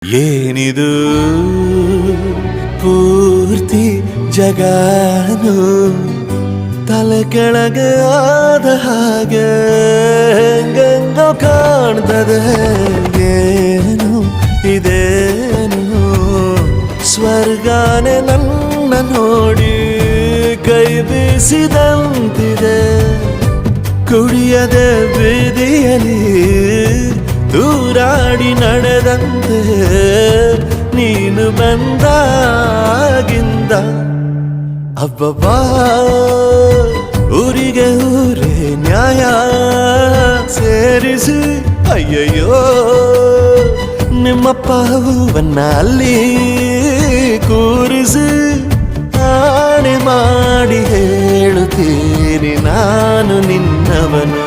ಏನಿದು ಪೂರ್ತಿ ಜಗಾನು ತಲೆ ಕೆಳಗೆ ಆದ ಹಾಗೆ ಹೆಂಗೆಂಗೋ ಕಾಣ್ತದೆ. ಏನು ಇದೇನು ಸ್ವರ್ಗಾನೆ ನನ್ನ ನೋಡಿ ಕೈ ಬೀಸಿದಂತಿದೆ. ಕುಡಿಯದೆ ಬೀದಿಯಲ್ಲಿ ದೂರಾಡಿ ನಡೆದಂತೆ ನೀನು ಬಂದಾಗಿಂದ ಅಬ್ಬಬ್ಬಾ ಊರಿಗೆ ಊರೇ ನ್ಯಾಯ ಸೇರಿಸಿ ಅಯ್ಯಯ್ಯೋ ನಿಮ್ಮಪ್ಪ ಹೂವನ್ನ ಅಲ್ಲಿ ಕೂರಿಸಿ ಆಣೆ ಮಾಡಿ ಹೇಳುತ್ತೀನಿ ನಾನು ನಿನ್ನವನು.